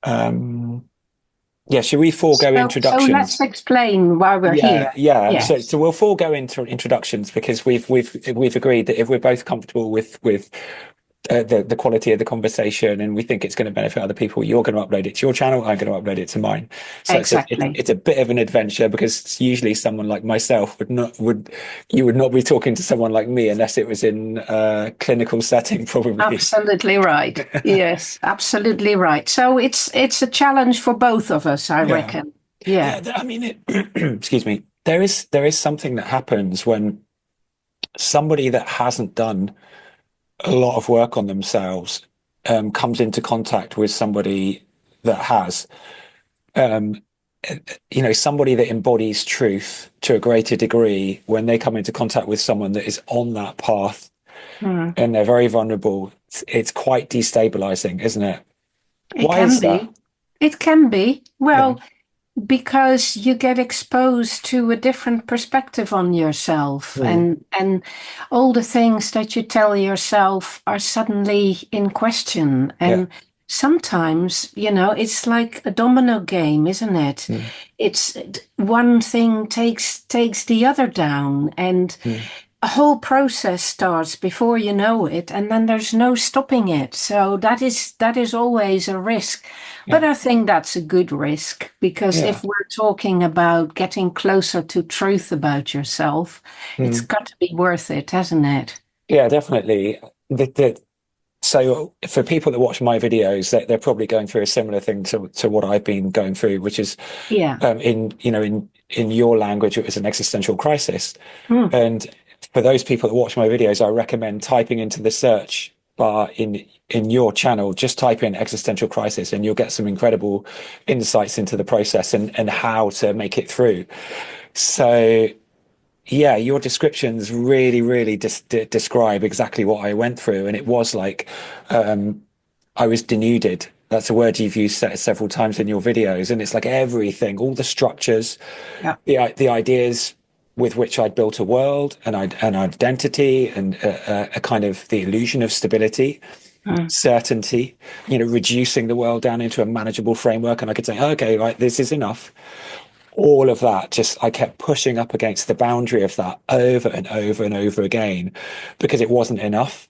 Um, yeah, should we forego So let's introductions? explain why we're Yeah, here. yeah. So Yes, we'll forego introductions because we've agreed that if we're both comfortable with the quality of the conversation and we think it's going to benefit other people, you're going to upload it to your channel, I'm going to upload it to mine. So exactly. it's a bit of an adventure because usually someone like myself you would not be talking to someone like me unless it was in a clinical setting, probably. Absolutely right. Yes, absolutely right. So it's a challenge for both of us, I Yeah. reckon. Yeah. Yeah, I mean, excuse me. There is something that happens when somebody that hasn't done a lot of work on themselves comes into contact with somebody that has. Um, somebody that embodies truth to a greater degree, when they come into contact with someone that is on that path Hmm. and they're very vulnerable, it's quite destabilizing, isn't it? It Why can is that? be. It can be. Yeah. Well, because you get exposed to a different perspective on yourself, Mm. and all the things that you tell yourself are suddenly in question. Yeah. And sometimes, it's like a domino game, isn't it? Mm. It's one thing takes the other down, and Mm. a whole process starts before you know it, and then there's no stopping it. So that is always a risk. But Yeah. I think that's a good risk because if Yeah. we're talking about getting closer to truth about yourself, it's Mm. got to be worth it, hasn't it? Yeah, definitely. So for people that watch my videos, they're probably going through a similar thing to what I've been going through, which is Yeah. in your language, it was an existential crisis. Hmm. And for those people that watch my videos, I recommend typing into the search bar in your channel, just type in existential crisis, and you'll get some incredible insights into the process and how to make it through. So yeah, your descriptions really, really describe exactly what I went through, and it was like I was denuded. That's a word you've used several times in your videos, and it's like everything, all the structures, Yeah. the ideas with which I'd built a world and an identity and a kind of the illusion of stability, Hmm. certainty, reducing the world down into a manageable framework, and I could say, okay, right, this is enough. All of that, just I kept pushing up against the boundary of that over and over and over again because it wasn't enough.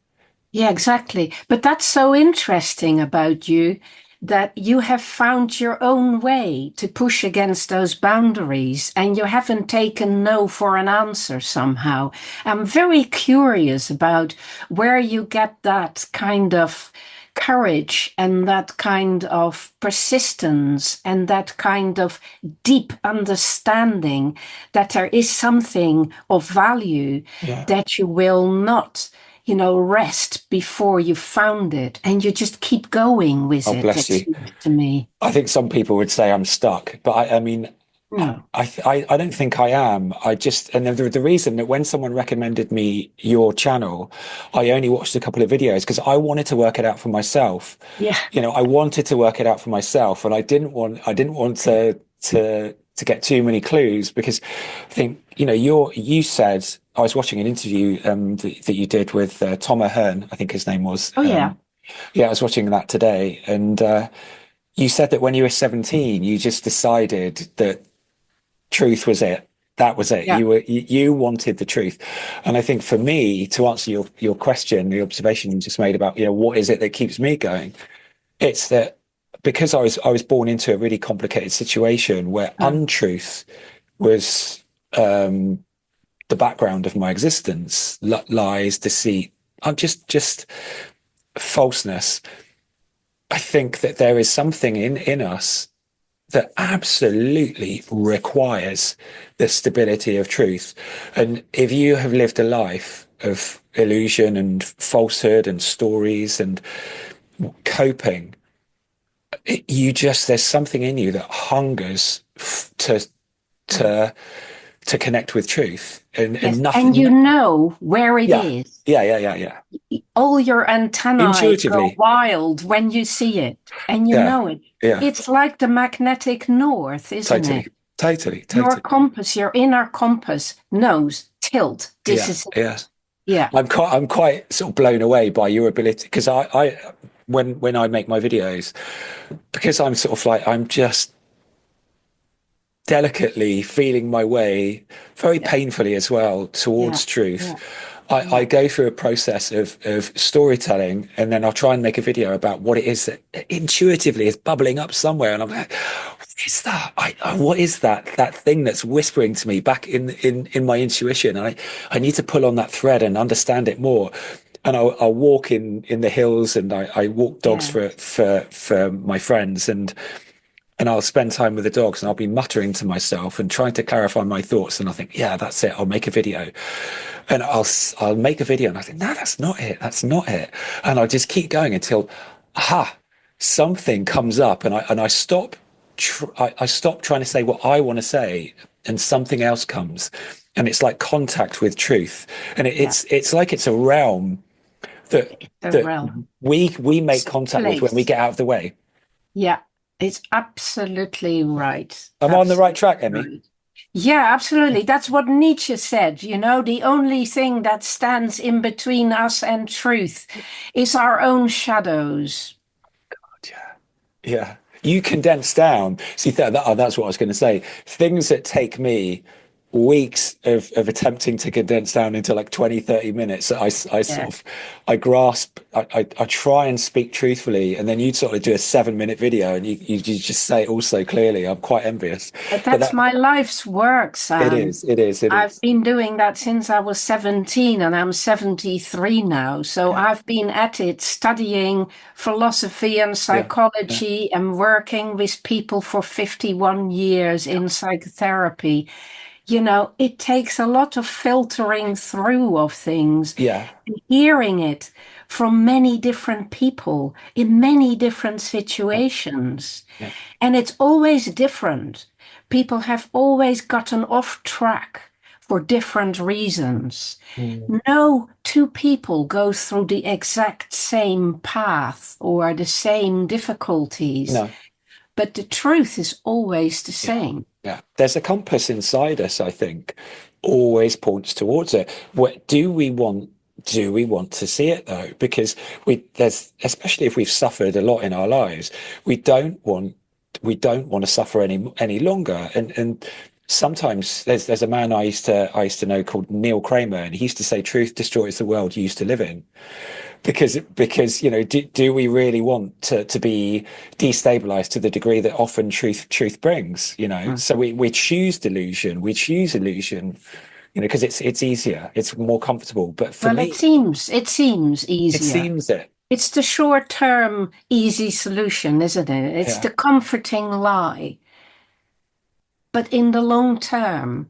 Yeah, exactly. But that's so interesting about you that you have found your own way to push against those boundaries and you haven't taken no for an answer somehow. I'm very curious about where you get that kind of courage and that kind of persistence and that kind of deep understanding that there is something of value Yeah. that you will not rest before you found it and you just keep going with Oh, it, bless it you. seems to me. I think some people would say I'm stuck, but I mean, No. I don't think I am. I just, and the reason that when someone recommended me your channel, I only watched a couple of videos because I wanted to work it out for myself. Yeah. I wanted to work it out for myself, and I didn't want to get too many clues because I think, you said, I was watching an interview that you did with Tom Ahern, I think his name was. Oh, yeah. Yeah, I was watching that today, and you said that when you were 17, you just decided that truth was it. That was it. Yeah. You wanted the truth. And I think for me, to answer your question, the observation you just made about, what is it that keeps me going? It's that because I was born into a really complicated situation where Mm. untruth was the background of my existence, lies, deceit, I'm just falseness. I think that there is something in us that absolutely requires the stability of truth. And if you have lived a life of illusion and falsehood and stories and coping, there's something in you that hungers to to connect with truth and Yes. And nothing. you know where it Yeah, is. yeah, yeah, yeah, yeah. All your antennae go Intuitively. wild when you see it and you Yeah, know it. yeah. It's like the magnetic north, isn't Totally, it? totally, Your totally. compass, your inner compass knows, tilt, this Yeah, is it. yeah. Yeah. I'm quite sort of blown away by your ability because I when I make my videos, because I'm sort of like I'm just delicately feeling my way, very Yeah. painfully as well, Yeah. towards truth. Yeah. I Yeah. go through a process of storytelling, and then I'll try and make a video about what it is that intuitively is bubbling up somewhere. And I'm like, what is that? What is that? That thing that's whispering to me back in my intuition. And I need to pull on that thread and understand it more. And I'll walk in the hills, and I walk dogs Yeah. for my friends, and I'll spend time with the dogs, and I'll be muttering to myself and trying to clarify my thoughts. And I think, yeah, that's it. I'll make a video, and I'll make a video, and I think, no, that's not it. That's not it. And I'll just keep going until, aha, something comes up, and I stop. I stop trying to say what I want to say, and something else comes, and it's like contact with truth, and Yeah. it's like it's a realm that It's a that realm. we make It's a contact with when we place. get out of the way. Yeah. It's absolutely right. I'm on the right Absolutely track, Emmy. right. Yeah, absolutely. That's what Nietzsche said. You know, the only thing that stands in between us and truth is our own shadows. Yeah. Yeah. You condense down. See, that's what I was going to say. Things that take me weeks of attempting to condense down into like 20, 30 minutes, I Yeah. sort of, I grasp, I try and speak truthfully. And then you sort of do a 7 minute video, and you just say it all so clearly. I'm quite envious. But But that's that, my life's work, it Sam. is, it is, it I've is. been doing that since I was 17 and I'm 73 now. So Yeah. I've been at it studying philosophy and Yeah. Yeah. psychology and working with people for 51 years Yeah. in psychotherapy. You know, it takes a lot of filtering through of things Yeah. and hearing it from many different people in many different situations. Yeah. And it's always different. People have always gotten off track for different reasons. Mm. No two people go through the exact same path or the same difficulties, No. but the truth is always the Yeah. same. Yeah. There's a compass inside us, I think, always points towards it. What do we want to see it though? Because there's, especially if we've suffered a lot in our lives, we don't want we don't want to suffer any longer. And sometimes there's a man I used to know called Neil Kramer, and he used to say truth destroys the world you used to live in. Because do we really want to be destabilized to the degree that often truth brings, Mm. so we choose delusion, we choose illusion, because it's easier, it's more comfortable. But for Well, me, it seems it easier. seems that, It's the short-term easy solution, isn't it? It's yeah. the comforting lie. But in the long term,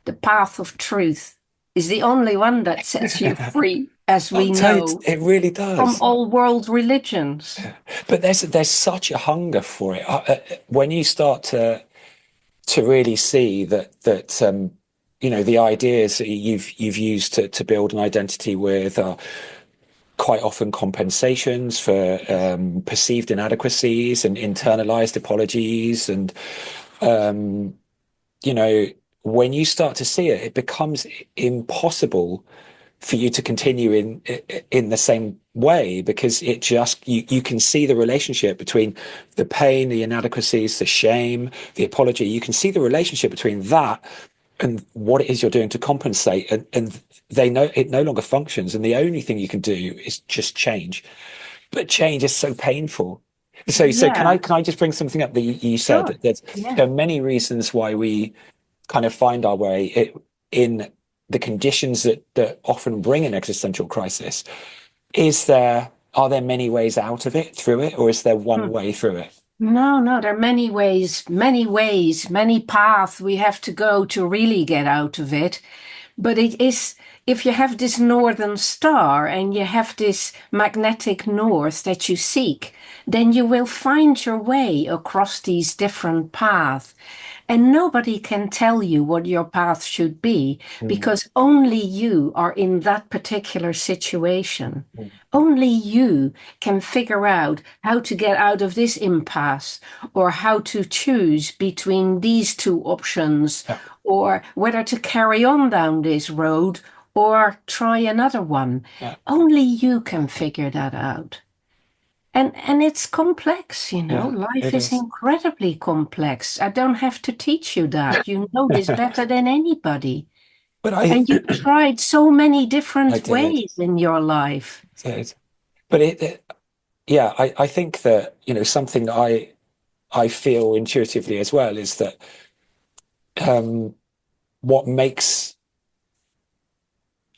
the path of truth is the only one that sets you free, as I'll we tell you, know it really from does. all world religions. But there's such a hunger for it. When you start to really see that the ideas that you've used to build an identity with are quite often compensations for Yes. perceived inadequacies and internalized apologies, and you know when you start to see it, it becomes impossible for you to continue in the same way, because it just you can see the relationship between the pain, the inadequacies, the shame, the apology. You can see the relationship between that and what it is you're doing to compensate, and they know it no longer functions, and the only thing you can do is just change. But change is so painful. So can I Yeah, can I just bring something up that you said, sure. that Yeah. there are many reasons why we kind of find our way in the conditions that often bring an existential crisis. Are there many ways out of it, through it, or is there one Hmm. way through it? No, no, there are many ways, many paths we have to go to really get out of it. But it is, if you have this northern star and you have this magnetic north that you seek, then you will find your way across these different paths. And nobody can tell you what your path should be Mm, because only you are in that particular situation. mm, Only you can figure out how to get out of this impasse or how to choose between these two options yeah, or whether to carry on down this road or try another one. yeah, Only you can figure that out. And it's complex, you know. Yeah, Life it is is. incredibly complex. I don't have to teach you that. You know this better than anybody. But I, And you've tried so many I different did, ways in your life. did. But yeah, I think that, something that I feel intuitively as well is that um, what makes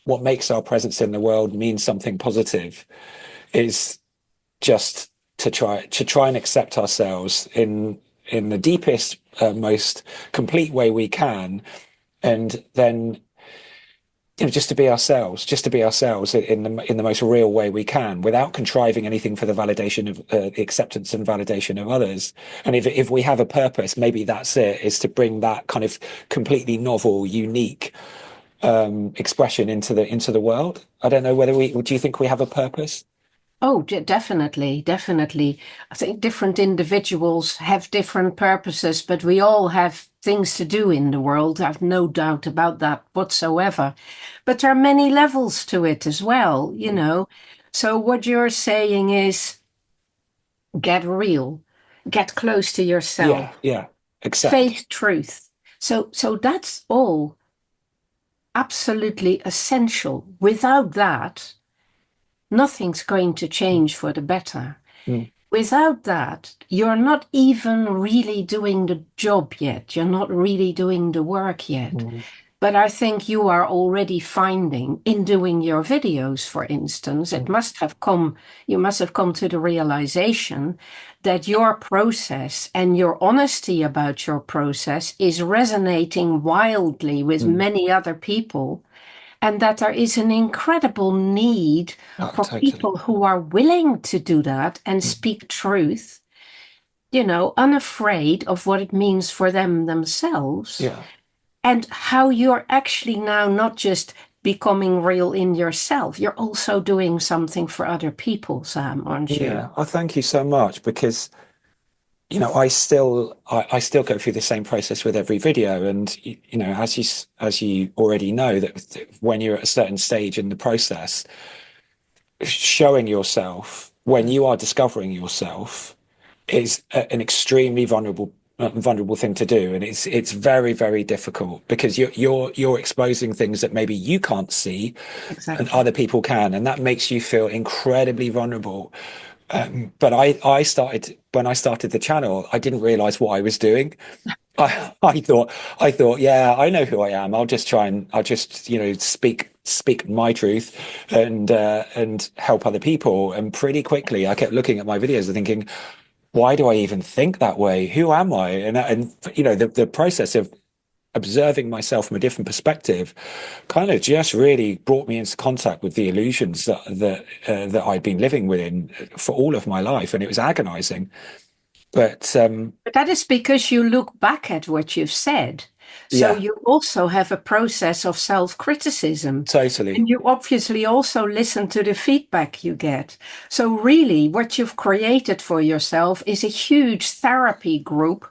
what makes our presence in the world mean something positive is just to try and accept ourselves in the deepest, most complete way we can, and then just to be ourselves in the most real way we can, without contriving anything for the validation of the acceptance and validation of others. And if we have a purpose, maybe that's it, is to bring that kind of completely novel, unique expression into the world. I don't know whether do you think we have a purpose? Oh, definitely, definitely. I think different individuals have different purposes, but we all have things to do in the world. I've no doubt about that whatsoever. But there are many levels to it as well, you know. So what you're saying is get real, get close to yourself, Yeah, yeah. Accept. face truth. So that's all absolutely essential. Without that, nothing's going to change for the better. Mm, Without that, you're not even really doing the job yet. You're not really doing the work yet. mm, But I think you are already finding in doing your videos, for instance, mm, you must have come to the realization that your process and your honesty about your process is resonating wildly with mm. many other people, and that there is an incredible need Oh, for totally. people who are willing to do that and Mm. speak truth, you know, unafraid of what it means for them themselves, Yeah. and how you're actually now not just becoming real in yourself, you're also doing something for other people, Sam, aren't you? Yeah. Oh, thank you so much because I still go through the same process with every video, and as you already know, that when you're at a certain stage in the process, showing yourself when you are discovering yourself is an extremely vulnerable thing to do, and it's very, very difficult because you're exposing things that maybe you can't see and Exactly. other people can, and that makes you feel incredibly vulnerable. But I started when I started the channel, I didn't realize what I was doing. I thought, yeah, I know who I am. I'll just, speak my truth and help other people. And pretty quickly, I kept looking at my videos and thinking, why do I even think that way? Who am I? And the process of observing myself from a different perspective kind of just really brought me into contact with the illusions that I'd been living within for all of my life, and it was agonizing. But But that is because you look back at what you've said. So yeah, you also have a process of self-criticism. totally. And you obviously also listen to the feedback you get. So really, what you've created for yourself is a huge therapy group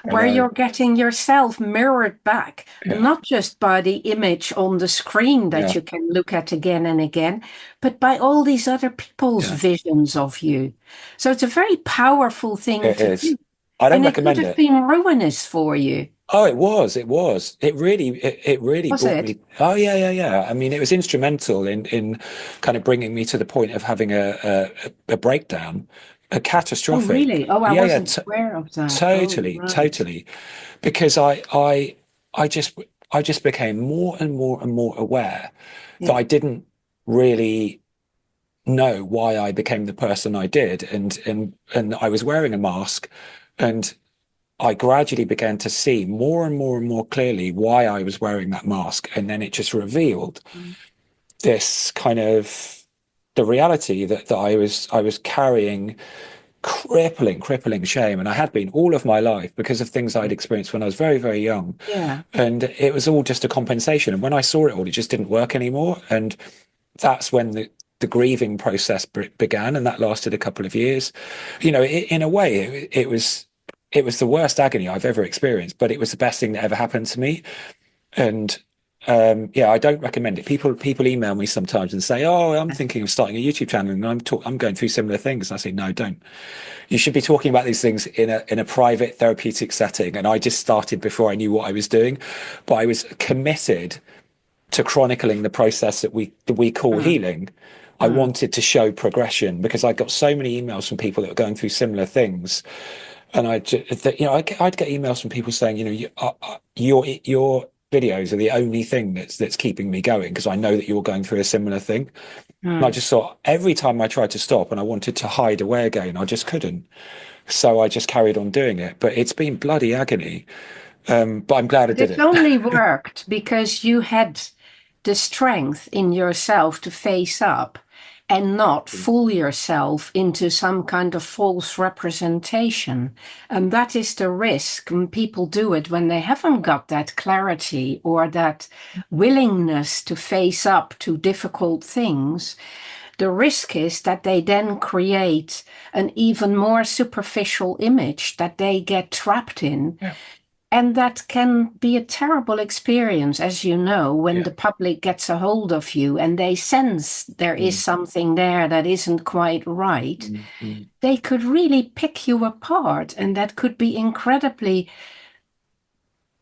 I where know. you're getting yourself mirrored back, Yeah, not just by the image on the screen that yeah, you can look at again and again, but by all these other people's yeah. visions of you. So it's a very powerful thing It to is. do. I don't And it could recommend have it. been ruinous for you, Oh, it was. It was. It really was brought it? me. Oh, yeah, yeah, yeah. I mean, it was instrumental in kind of bringing me to the point of having a breakdown, a Oh, catastrophic. really? Oh, I Yeah, yeah, wasn't aware of that. Oh, totally, right. totally. Because I just became more and more and more aware that Yeah. I didn't really know why I became the person I did, and I was wearing a mask, and I gradually began to see more and more and more clearly why I was wearing that mask. And then it just revealed this kind of the reality that I was carrying crippling shame. And I had been all of my life because of things I'd experienced when I was very, very young. Yeah. And it was all just a compensation. And when I saw it all, it just didn't work anymore. And that's when the grieving process began, and that lasted a couple of years. In a way, it was the worst agony I've ever experienced, but it was the best thing that ever happened to me. And Yeah, I don't recommend it. People email me sometimes and say, "Oh, I'm thinking of starting a YouTube channel, and I'm going through similar things." And I say, "No, don't. You should be talking about these things in a private therapeutic setting." And I just started before I knew what I was doing, but I was committed to chronicling the process that we call Mm, healing. I mm. wanted to show progression because I got so many emails from people that were going through similar things, and I'd get emails from people saying, your videos are the only thing that's keeping me going because I know that you're going through a similar thing. And I Mm. just thought every time I tried to stop and I wanted to hide away again, I just couldn't. So I just carried on doing it. But it's been bloody agony. But I'm glad I But did it it. only worked because you had the strength in yourself to face up and not fool yourself into some kind of false representation. And that is the risk when people do it when they haven't got that clarity or that willingness to face up to difficult things. The risk is that they then create an even more superficial image that they get trapped in. Yeah. And that can be a terrible experience, as you know, when Yeah. the public gets a hold of you and they sense there is Mm, something there that isn't quite right. mm, mm. They could really pick you apart, and that could be incredibly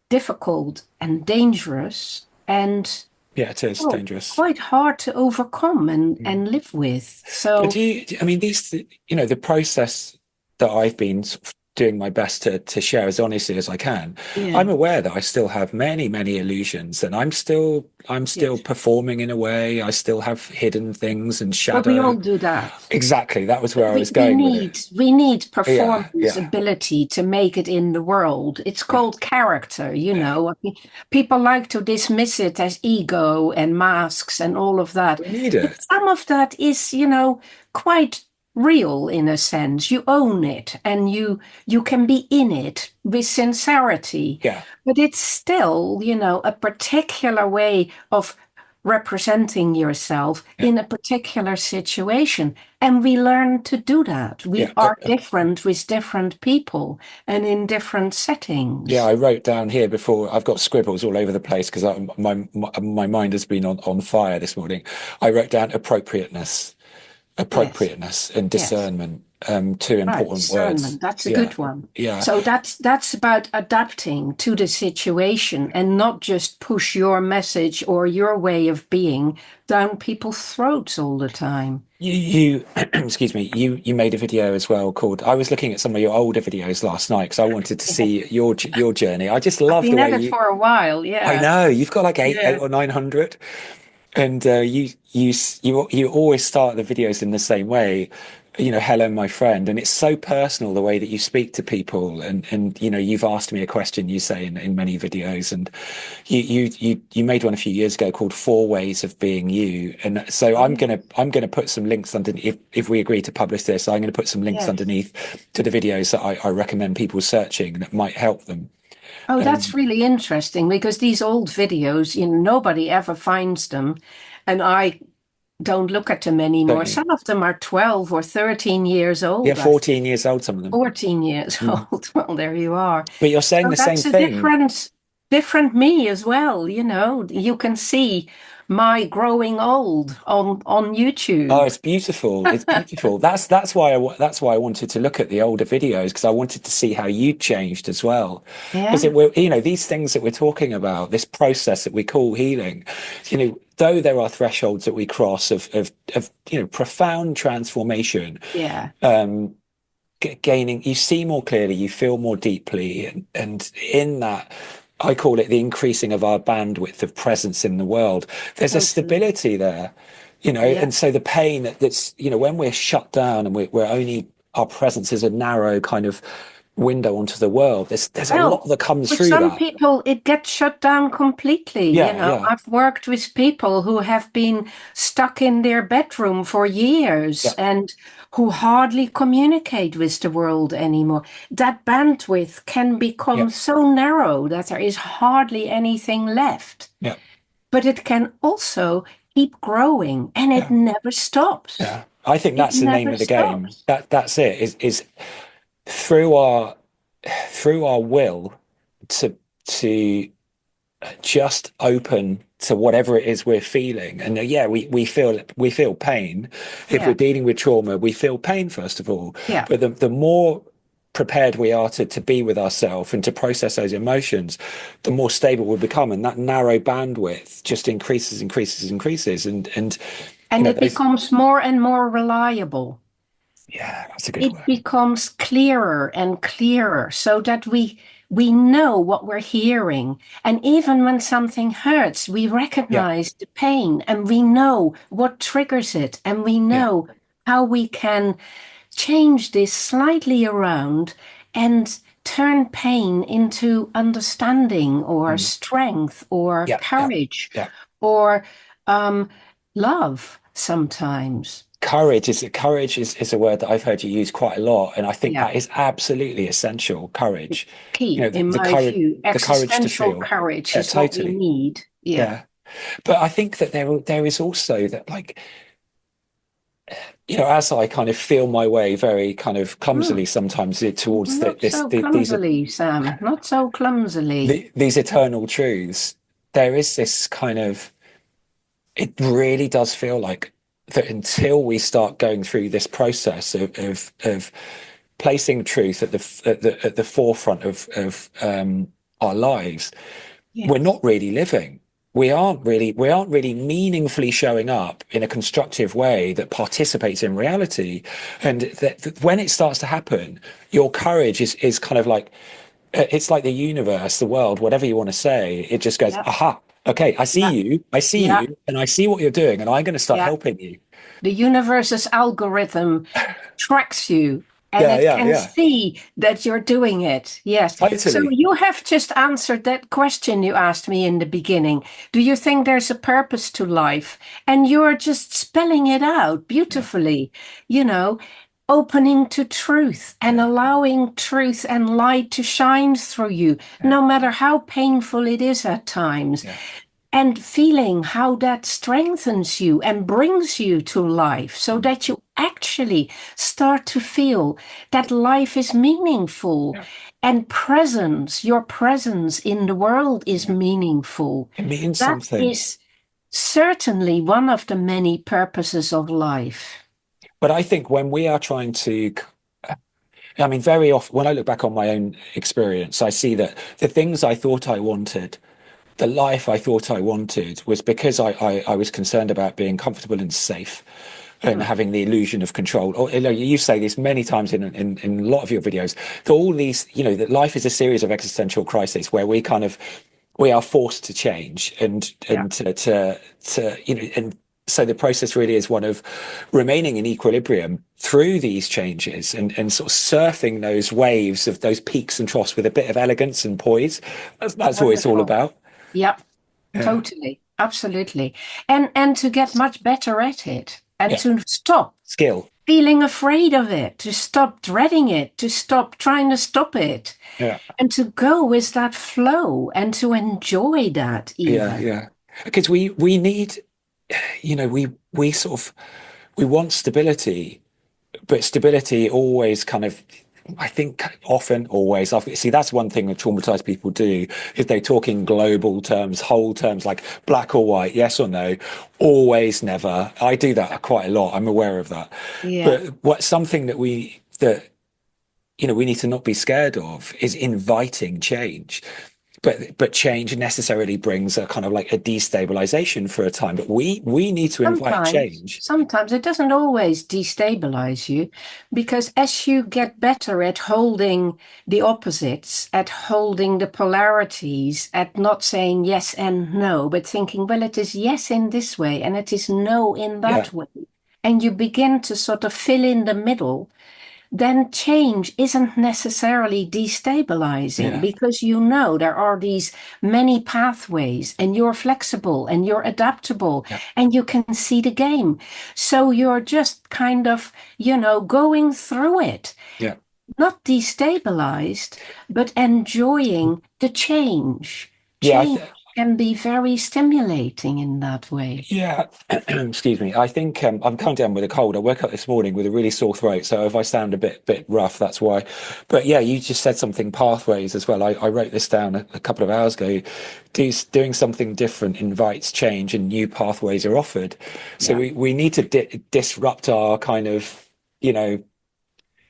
difficult and dangerous and, Yeah, it is well, dangerous. quite hard to overcome Mm. and live with. But So, I mean, the process that I've been sort of doing my best to share as honestly as I can. yeah, I'm aware that I still have many, many illusions, and I'm still yes. performing in a way. I still have hidden things and Well, we shadow. all do that. Exactly. That was But where I was we going with it. need Yeah, performance yeah, ability to make it in the world. It's yeah, called character, you yeah. know. I mean, people like to dismiss it as ego and masks and all of that. We need But it. some of that is, quite real in a sense. You own it and you can be in it with sincerity. Yeah, But it's still, a particular way of representing yourself yeah, in a particular situation. And we learn to do that. We yeah. are different with different people and in different Yeah, settings. I wrote down here before. I've got scribbles all over the place because my mind has been on fire this morning. I wrote down Yes, appropriateness and yes. discernment. Two Right, important words. discernment. That's a Yeah, good one. yeah. So that's about adapting to the situation and not just push your message or your way of being down people's throats all the time. You excuse me. You made a video as well called. I was looking at some of your older videos last night because I wanted to Yeah. see your journey. I just I've love the been way at it you. for a while. I Yeah. know you've got like eight Yeah. or 900. And you always start the videos in the same way, hello, my friend. And it's so personal the way that you speak to people. And you've asked me a question, you say in many videos, and you made one a few years ago called Four Ways of Being You. And so Oh, I'm gonna put some links underneath if we agree to publish this. I'm gonna put some links yes. underneath to the videos that I recommend people searching that might help them. Oh, that's Um, really interesting because these old videos, nobody ever finds them. And I don't look at them don't anymore. you? Some of them are 12 or 13 years Yeah, old, I think. 14 years old, some of them. 14 years Mm. old. Well, there you are. But you're saying So the same that's a thing. different me as well, You can see my growing old on Oh, YouTube. it's beautiful. It's beautiful. That's why I wanted to look at the older videos because I wanted to see how you changed as well. Because it Yeah, will, these things that we're talking about, this process that we call healing, though there are thresholds that we cross of profound transformation, yeah, gaining, you see more clearly, you feel more deeply, and in that. I call it the increasing of our bandwidth of presence in the world. There's a totally. stability there, Yeah. and so the pain that's, when we're shut down and we're only, our presence is a narrow kind of window onto the world. There's a lot Well, that comes for through some that. people, it gets shut down completely. Yeah, yeah, I've worked with people who have been stuck in their bedroom for years yeah, and who hardly communicate with the world anymore. That bandwidth can yeah, become so narrow that there is hardly anything left. yeah, But it can also keep growing and it yeah, never stops. yeah. I think It that's the name never of the game. stops. That's it. Is through our will to just open to whatever it is we're feeling. And yeah, we feel pain. If we're Yeah. dealing with trauma, we feel pain first of all. Yeah. But the more prepared we are to be with ourselves and to process those emotions, the more stable we become, and that narrow bandwidth just increases, and And it those. becomes more and more reliable. Yeah, that's a good It word. becomes clearer and clearer so that we know what we're hearing. And even when something hurts, we Yeah, recognize the pain and we know what triggers it, and we yeah, know how we can change this slightly around and turn pain into understanding or mm, strength or yeah, yeah, courage yeah. or um, love sometimes. Courage is a word that I've heard you use quite a lot, and I think Yeah. that is absolutely essential. Courage, Key, in the my courage, view. the courage to Existential feel. courage Yeah, is what we totally. need. Yeah. Yeah, but I think that there is also that, like, as I kind of feel my way very kind of clumsily Hmm. sometimes towards Not so clumsily, Sam. Not so clumsily. these eternal truths, there is this kind of, it really does feel like that until we start going through this process of placing truth at the forefront of our lives, we're Yes. not really living. We aren't really meaningfully showing up in a constructive way that participates in reality. And that when it starts to happen, your courage is kind of like, it's like the universe, the world, whatever you want to say. It just goes, Yeah. aha, okay, Yeah. I see Yeah. you, and I see what you're doing, and I'm going to start Yeah. helping you. The universe's algorithm tracks you and Yeah, it yeah, can yeah, see that you're doing it. Yes. So totally. you have just answered that question you asked me in the beginning. Do you think there's a purpose to life? And you're just spelling it out Yeah, beautifully, you know, opening to truth and yeah, allowing truth and light to shine through you, yeah, no matter how painful it is at times, yeah, and feeling how that strengthens you and brings you to life so mm, that you actually start to feel that life is meaningful yeah, and your presence in the world is yeah. meaningful. It means That something. is certainly one of the many purposes of life. But I think when we are trying to, I mean, very often when I look back on my own experience, I see that the things I thought I wanted, the life I thought I wanted, was because I was concerned about being comfortable and safe and Mm, having the illusion of control. Or, you say this many times in a lot of your videos, that all these, that life is a series of existential crises where we are forced to change yeah, and and so the process really is one of remaining in equilibrium through these changes and sort of surfing those waves of those peaks and troughs with a bit of elegance and poise. That's what it's all wonderful. about. Yeah, Yeah. totally. Absolutely. And to get much better at it and Yeah. to stop Skill. feeling afraid of it, to stop dreading it, to stop trying to stop it, Yeah. and to go with that flow and to enjoy that Yeah. even. Yeah. Because we need, we sort of, we want stability, but stability always kind of, I think often always, see, that's one thing that traumatized people do, is they talk in global terms, whole terms, like black or white, yes or no, always, never. I do that quite a lot. I'm aware of that. Yeah. But what something that we need to not be scared of is inviting change. But change necessarily brings a kind of like a destabilization for a time. But we need to invite change. Sometimes it doesn't always destabilize you because as you get better at holding the opposites, at holding the polarities, at not saying yes and no, but thinking, well, it is yes in this way and it is no in Yeah, that way. And you begin to sort of fill in the middle, then change isn't necessarily destabilizing yeah, because you know there are these many pathways and you're flexible and you're adaptable yeah, and you can see the game. So you're just kind of, going through it, yeah. not destabilized, but enjoying the change. Yeah, Change. can be very stimulating in that way. Yeah, excuse me. I think I'm coming down with a cold. I woke up this morning with a really sore throat, so if I sound a bit rough, that's why. But yeah, you just said something pathways as well. I wrote this down a couple of hours ago. Doing something different invites change, and new pathways are offered. So Yeah. we need to disrupt our kind of you know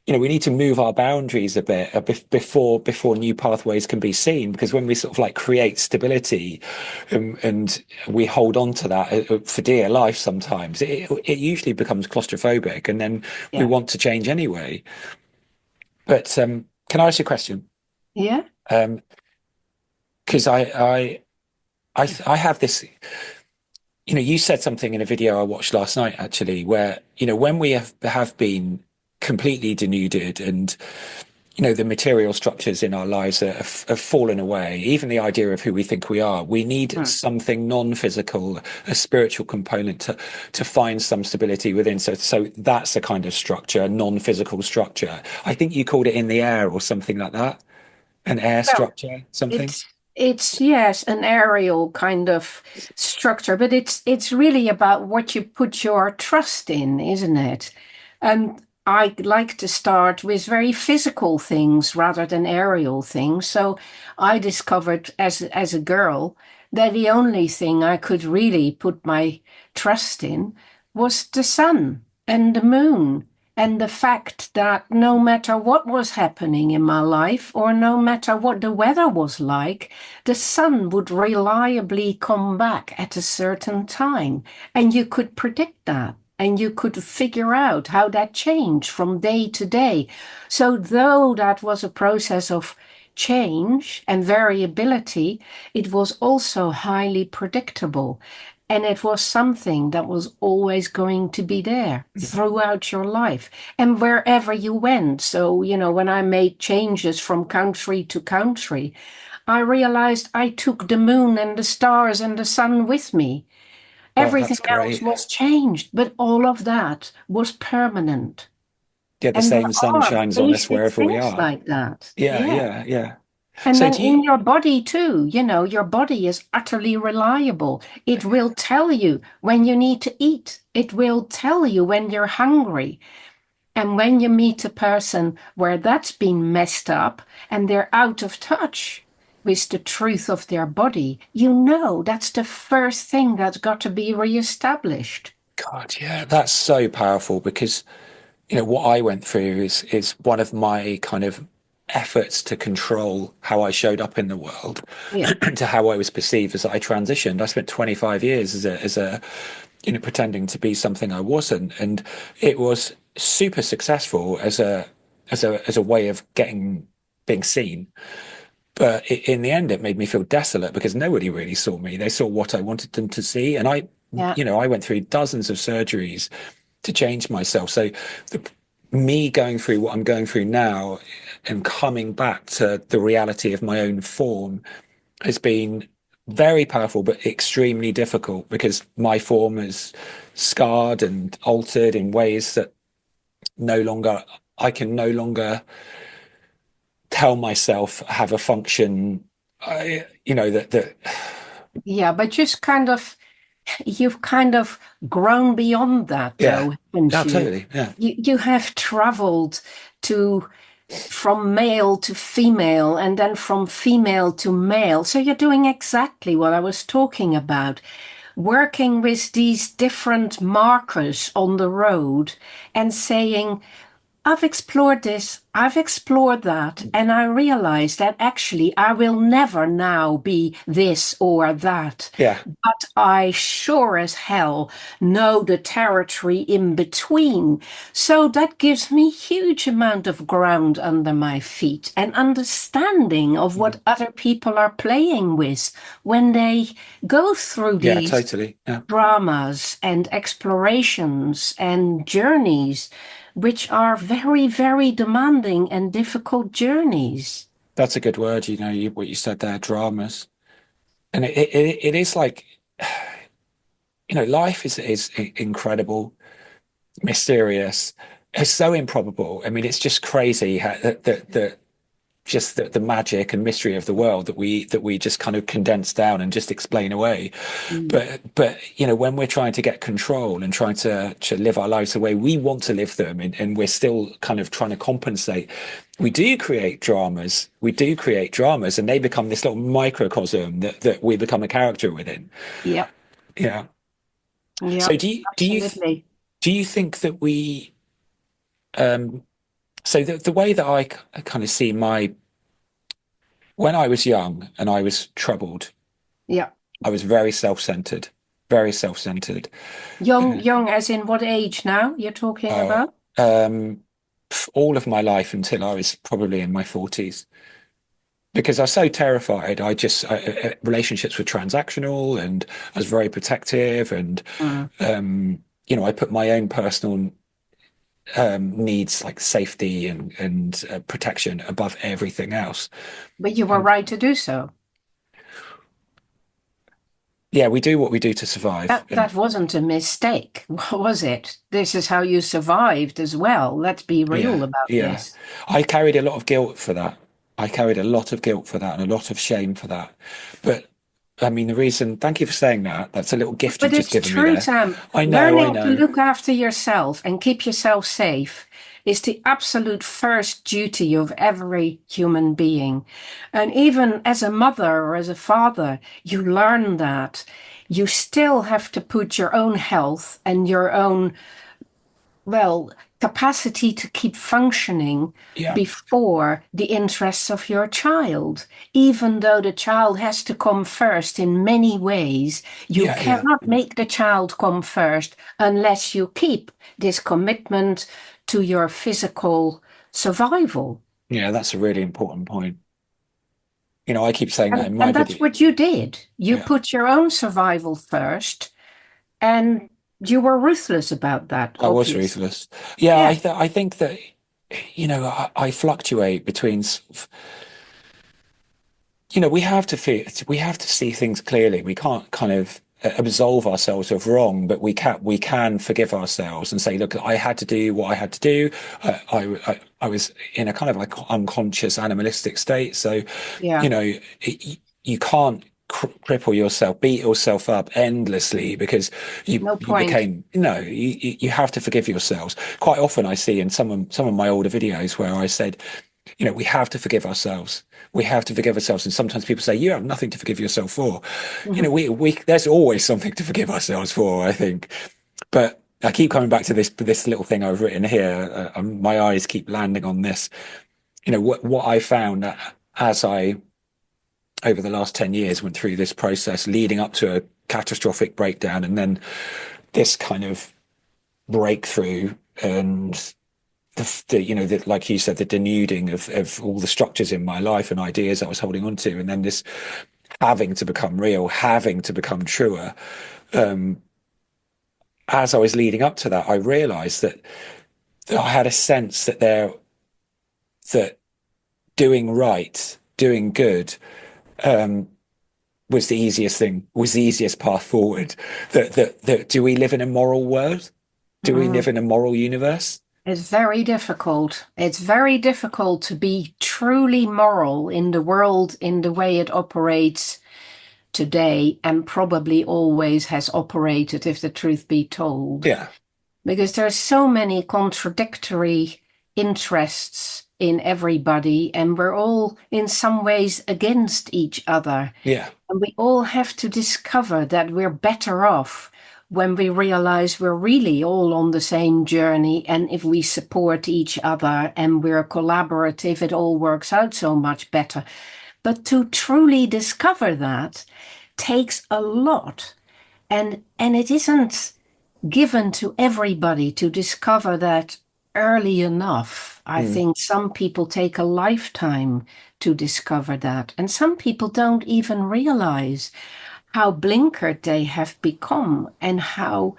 we need to move our boundaries a bit before new pathways can be seen. Because when we sort of like create stability, and we hold on to that for dear life, sometimes it usually becomes claustrophobic, and then we Yeah. want to change anyway. But can I ask you a question? Yeah. Because I have this. You said something in a video I watched last night, actually, where when we have been completely denuded, and the material structures in our lives have fallen away. Even the idea of who we think we are. We need Mm. something non-physical, a spiritual component to find some stability within. So that's a kind of structure, non-physical structure. I think you called it in the air or something like that. An air Well, structure, something. it's yes, an aerial kind of structure, but it's really about what you put your trust in, isn't it? And I like to start with very physical things rather than aerial things. So I discovered as a girl that the only thing I could really put my trust in was the sun and the moon. And the fact that no matter what was happening in my life, or no matter what the weather was like, the sun would reliably come back at a certain time. And you could predict that. And you could figure out how that changed from day to day. So, though that was a process of change and variability, it was also highly predictable. And it was something that was always going to be there throughout your life and wherever you went. So, when I made changes from country to country, I realized I took the moon and the stars and the sun with me. Oh, Everything that's else great. was changed, but all of that was permanent. Yeah, the And there same sun are shines on us basic wherever we things are. like that. Yeah, Yeah. yeah, yeah. And So then do you? in your body too, your body is utterly reliable. It will tell you when you need to eat. It will tell you when you're hungry. And when you meet a person where that's been messed up and they're out of touch with the truth of their body, that's the first thing that's got to be reestablished. God, yeah, that's so powerful because what I went through is one of my kind of efforts to control how I showed up in the world Yeah. to how I was perceived as I transitioned. I spent 25 years as a pretending to be something I wasn't, and it was super successful as a way of getting being seen. But in the end, it made me feel desolate because nobody really saw me. They saw what I wanted them to see, and Yeah. I went through dozens of surgeries to change myself. So the, me going through what I'm going through now and coming back to the reality of my own form has been very powerful, but extremely difficult because my form is scarred and altered in ways that no longer, I can no longer tell myself have a function. That Yeah. But you've kind of grown beyond that, yeah, though, haven't yeah, you? totally, yeah, You have traveled to from male to female and then from female to male. So you're doing exactly what I was talking about, working with these different markers on the road and saying, I've explored this, I've explored that, and I realize that actually I will never now be this or that. yeah. But I sure as hell know the territory in between. So that gives me huge amount of ground under my feet and understanding of what other people are playing with when they go through Yeah, these totally. Yeah. dramas and explorations and journeys, which are very, very demanding and difficult journeys. That's a good word, what you said there, dramas. And it is like, life is incredible, mysterious. It's so improbable. I mean, it's just crazy that just the magic and mystery of the world that we just kind of condense down and just explain away. Mm. But when we're trying to get control and trying to live our lives the way we want to live them, and we're still kind of trying to compensate, we do create dramas. We do create dramas, and they become this little microcosm that we become a character within. Yep. Yeah. So Yep. Absolutely. do you think that we so the way that I kind of see my when I was young and I was troubled, Yep. I was very self-centered, very self-centered. Young, young, as in what age now you're talking Uh, about? um, all of my life until I was probably in my 40s. Because I was so terrified, relationships were transactional, and I was very protective, and Mm. I put my own personal needs like safety and protection above everything else. But you were And right to do so. yeah, we do what we do to survive. That wasn't a mistake, was it? This is how you survived as well. Let's be Yeah, real about yeah. this. I carried a lot of guilt for that. I carried a lot of guilt for that and a lot of shame for that. But I mean, thank you for saying that. That's a little gift But you've just it's given me true, there. Sam. I know, I Learning to know. look after yourself and keep yourself safe is the absolute first duty of every human being. And even as a mother or as a father, you learn that. You still have to put your own health and your own, well, capacity to keep functioning Yeah, before the interests of your child. Even though the child has to come first in many ways, you yeah, yeah. cannot make the child come first unless you keep this commitment to your physical survival. Yeah, that's a really important point. I keep saying that in my And that's video. what you did. You Yeah, put your own survival first, and you were ruthless about that, I was obviously. ruthless. Yeah, Yeah, I think that, I fluctuate between we have to see things clearly. We can't kind of absolve ourselves of wrong, but we can forgive ourselves and say, look, I had to do what I had to do. I was in a kind of like unconscious animalistic state. So, yeah, you can't cripple yourself, beat yourself up endlessly because no you point. became no. You have to forgive yourselves. Quite often, I see in some of my older videos where I said, we have to forgive ourselves. We have to forgive ourselves. And sometimes people say, you have nothing to forgive yourself for. There's always something to forgive ourselves for, I think. But I keep coming back to this little thing I've written here. My eyes keep landing on this. What I found that as I, over the last 10 years, went through this process leading up to a catastrophic breakdown and then this kind of breakthrough and like you said, the denuding of all the structures in my life and ideas I was holding on to, and then this having to become real, having to become truer. As I was leading up to that, I realized that I had a sense that doing right, doing good, was the easiest path forward. That do we live in a moral world? Do we Mm. live in a moral universe? It's very difficult. It's very difficult to be truly moral in the world in the way it operates today and probably always has operated, if the truth be told. Yeah, Because there's so many contradictory interests in everybody, and we're all in some ways against each other. yeah, And we all have to discover that we're better off when we realize we're really all on the same journey. And if we support each other and we're collaborative, it all works out so much better. But to truly discover that takes a lot. And it isn't given to everybody to discover that early enough. I mm, think some people take a lifetime to discover that. And some people don't even realize how blinkered they have become and how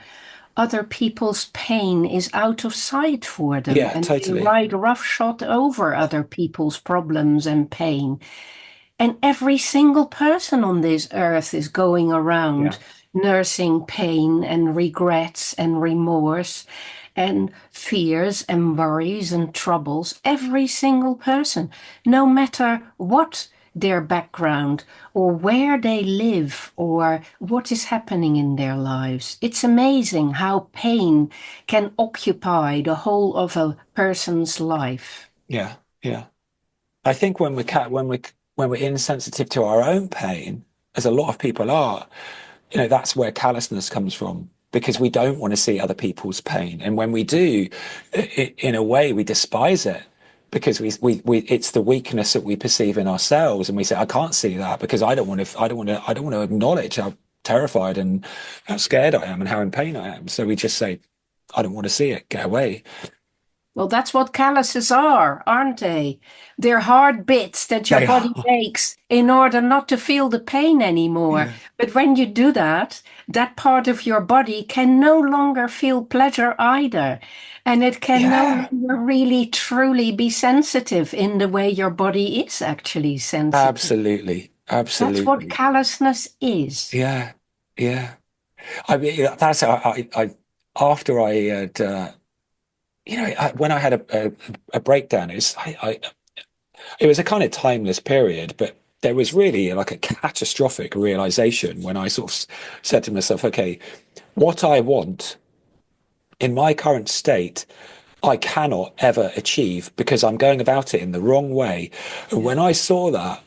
other people's pain is out of sight for them. yeah, And they totally. ride roughshod over other people's problems and pain. And every single person on this earth is going Yeah, around nursing pain and regrets and remorse. and fears and worries and troubles, every single person, no matter what their background or where they live or what is happening in their lives. It's amazing how pain can occupy the whole of a person's life. Yeah, yeah. I think when we're insensitive to our own pain, as a lot of people are, that's where callousness comes from, because we don't want to see other people's pain, and when we do, in a way, we despise it, because we it's the weakness that we perceive in ourselves, and we say, I can't see that because I don't want to acknowledge how terrified and how scared I am and how in pain I am. So we just say, I don't want to see it. Get away. Well, that's what calluses are, aren't they? They're hard bits that your They body are. makes in order not to feel the pain anymore. Yeah. But when you do that, that part of your body can no longer feel pleasure either. And it can no Yeah. longer really truly be sensitive in the way your body is actually sensitive. Absolutely. That's what Absolutely. callousness is. Yeah. Yeah. I mean, that's after I had, when I had a breakdown, it was a kind of timeless period, but there was really like a catastrophic realization when I sort of said to myself, okay, what I want in my current state, I cannot ever achieve because I'm going about it in the wrong way. And Yeah. when I saw that,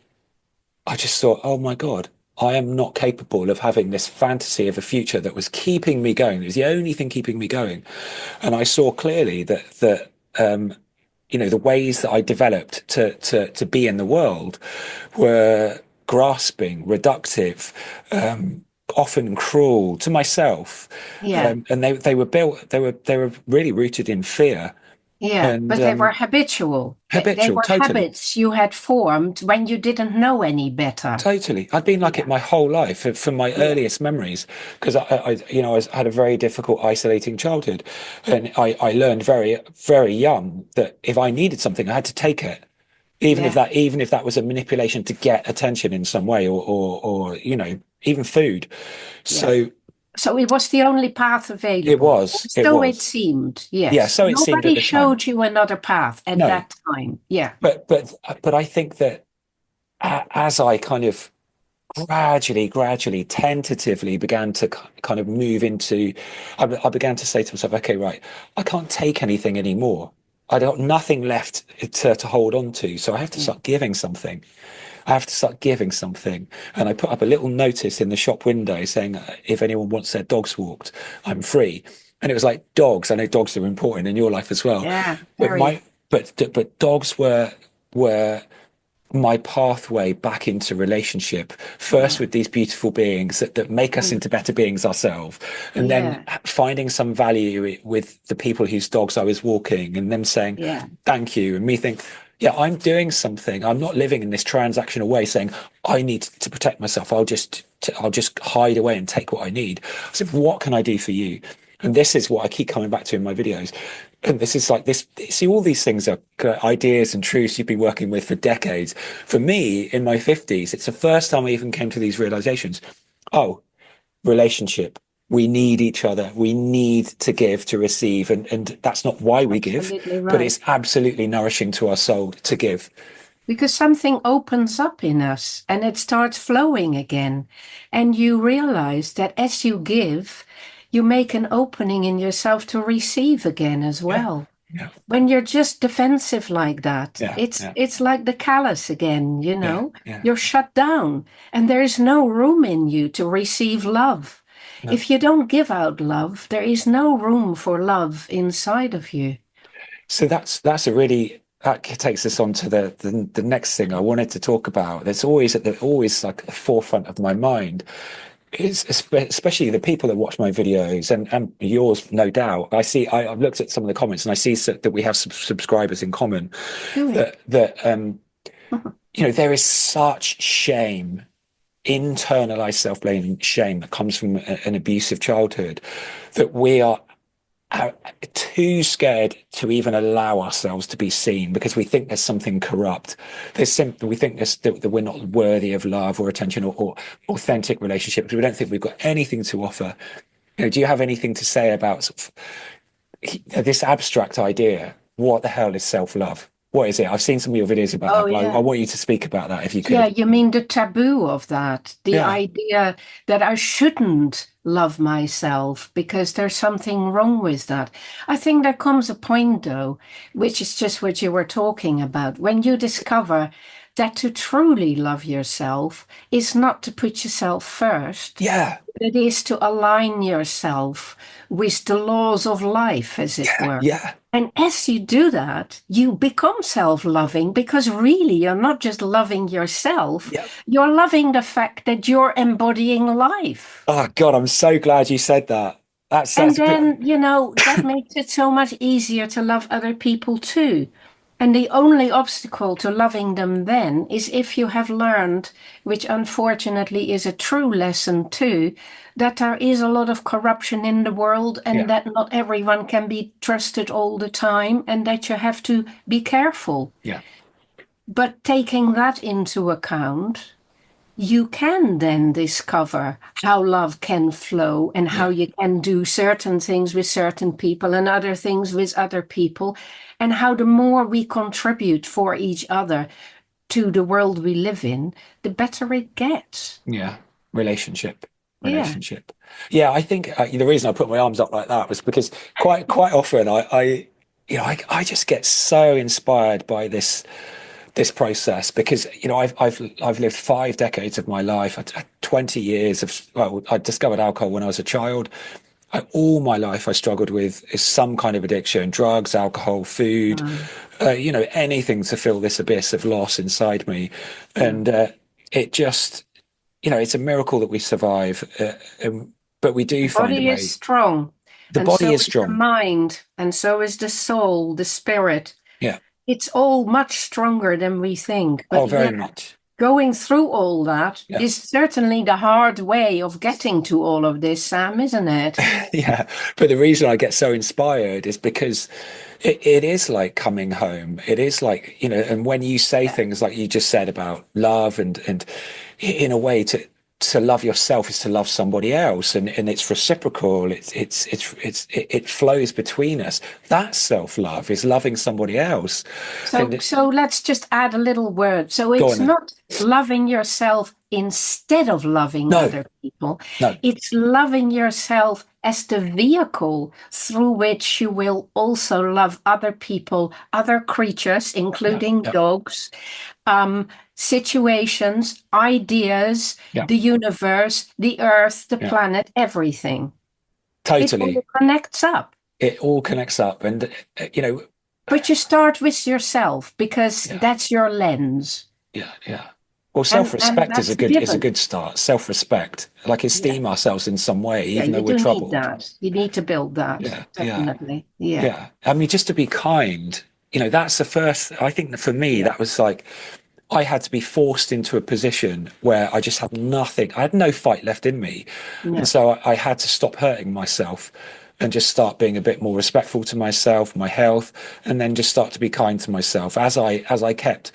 I just thought, oh my God, I am not capable of having this fantasy of a future that was keeping me going. It was the only thing keeping me going. And I saw clearly that the ways that I developed to be in the world were grasping, reductive, often cruel to myself. Yeah. And they were really rooted in fear Yeah, and but they were habitual. They habitual, were totally. habits you had formed when you didn't know any better. Totally. I'd been like it Yeah, my whole life from my yeah, earliest memories because had a very difficult, isolating childhood. And I learned very, very young that if I needed something, I had to take it, yeah, even if that was a manipulation to get attention in some way or even food. yeah. So So it was the only path available. Or it so it was. seemed, Yeah. yes. So it seemed at Nobody the time. showed you another path at No, that time. Yeah, but I think that as I kind of gradually, tentatively began to kind of move into, I began to say to myself, okay, right, I can't take anything anymore. I don't nothing left to hold on to. So I have to yeah, start giving something. I have to start giving something. And I put up a little notice in the shop window saying, if anyone wants their dogs walked, I'm free. And it was like dogs. I know dogs are important in your life as well. yeah, But very. but dogs were my pathway back into relationship, first Yeah, with these beautiful beings that make us mm, into better beings ourselves, and then yeah, finding some value with the people whose dogs I was walking and them saying yeah, thank you, and me think, yeah, I'm doing something. I'm not living in this transactional way saying I need to protect myself. I'll just hide away and take what I need. I said, what can I do for you? And this is what I keep coming back to in my videos. And this is like this. See, all these things are ideas and truths you've been working with for decades. For me, in my 50s, it's the first time I even came to these realizations. Oh, relationship. We need each other. We need to give to receive. And that's not why we give, absolutely but right. it's absolutely nourishing to our soul to give. Because something opens up in us and it starts flowing again. And you realize that as you give, you make an opening in yourself to receive again as Yeah. well. Yeah. When you're just defensive like that, Yeah. it's Yeah. it's like the callus again, you Yeah. know? Yeah. You're shut down and there is no room in you to receive love. No. If you don't give out love, there is no room for love inside of you. So that's a really that takes us on to the next thing I wanted to talk about. That's always always like at the forefront of my mind is especially the people that watch my videos and yours, no doubt. I've looked at some of the comments and I see that we have some subscribers in common. Good. That there is such shame, internalized self-blame shame that comes from an abusive childhood that we are too scared to even allow ourselves to be seen because we think there's something corrupt. We think that we're not worthy of love or attention or authentic relationships. We don't think we've got anything to offer. Do you have anything to say about this abstract idea. What the hell is self-love? What is it? I've seen some of your videos about Oh, that, but I yeah. want you to speak about that if you Yeah, could. you mean the taboo of that, the Yeah, idea that I shouldn't love myself because there's something wrong with that. I think there comes a point, though, which is just what you were talking about, when you discover that to truly love yourself is not to put yourself first, yeah, it is to align yourself with the laws of life, as it yeah, were. yeah, And as you do that, you become self loving because really you're not just loving yourself, yeah. you're loving the fact that you're embodying life. Oh God, I'm so glad you said that. And That's a bit. then, that makes it so much easier to love other people too. And the only obstacle to loving them then is if you have learned, which unfortunately is a true lesson too, that there is a lot of corruption in the world and Yeah, that not everyone can be trusted all the time and that you have to be careful. yeah, But taking that into account, you can then discover how love can flow and how yeah, you can do certain things with certain people and other things with other people, and how the more we contribute for each other to the world we live in, the better it gets. yeah. Relationship, Yeah. relationship. Yeah, I think the reason I put my arms up like that was because quite often I just get so inspired by this process because I've lived 5 decades of my life, 20 years of well, I discovered alcohol when I was a child. All my life I struggled with is some kind of addiction, drugs, alcohol, food, Um, anything to fill this abyss of loss inside me. yeah. And it just, it's a miracle that we survive, but we do The find a body is way. strong, The and body so is is the strong. mind, and so is the soul, the spirit. Yeah. It's all much stronger than we think. But Oh, yeah, very much. going through all that Yeah. is certainly the hard way of getting to all of this, Sam, isn't it? Yeah, but the reason I get so inspired is because it is like coming home. It is like, and when you say Yeah. things like you just said about love and in a way to love yourself is to love somebody else and it's reciprocal. It flows between us. That's self-love is loving somebody else. So, And so let's just add a little word. So go it's on then. not loving yourself instead of loving No, other people. no. It's loving yourself as the vehicle through which you will also love other people, other creatures, Yeah, including yeah, dogs, situations, ideas, yeah, the universe, the earth, the yeah. planet, everything. It all Totally. connects up. It all connects up and But you start with yourself because yeah. that's your lens. Yeah, yeah. Well, And self-respect is that's a the good given. start. Self-respect, like Yeah. esteem ourselves in some way, Yeah, even though you we're do need troubled. that. You need to build that. Yeah, yeah, Definitely. Yeah. yeah. I mean, just to be kind, that's the first. I think that for me, Yeah. that was like I had to be forced into a position where I just had nothing. I had no fight left in me, and Yeah. so I had to stop hurting myself and just start being a bit more respectful to myself, my health, and then just start to be kind to myself as I kept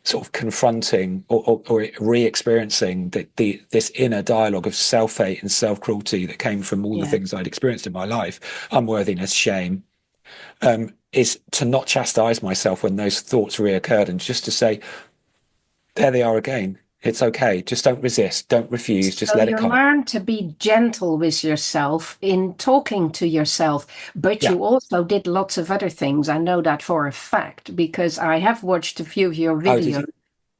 sort of confronting or re-experiencing this inner dialogue of self-hate and self-cruelty that came from all the Yeah. things I'd experienced in my life, unworthiness, shame, is to not chastise myself when those thoughts reoccurred and just to say, there they are again. It's okay. Just don't resist. Don't refuse. Just So let it you come. learn to be gentle with yourself in talking to yourself, but Yeah, you also did lots of other things. I know that for a fact because I have watched a few of your oh, did videos. you?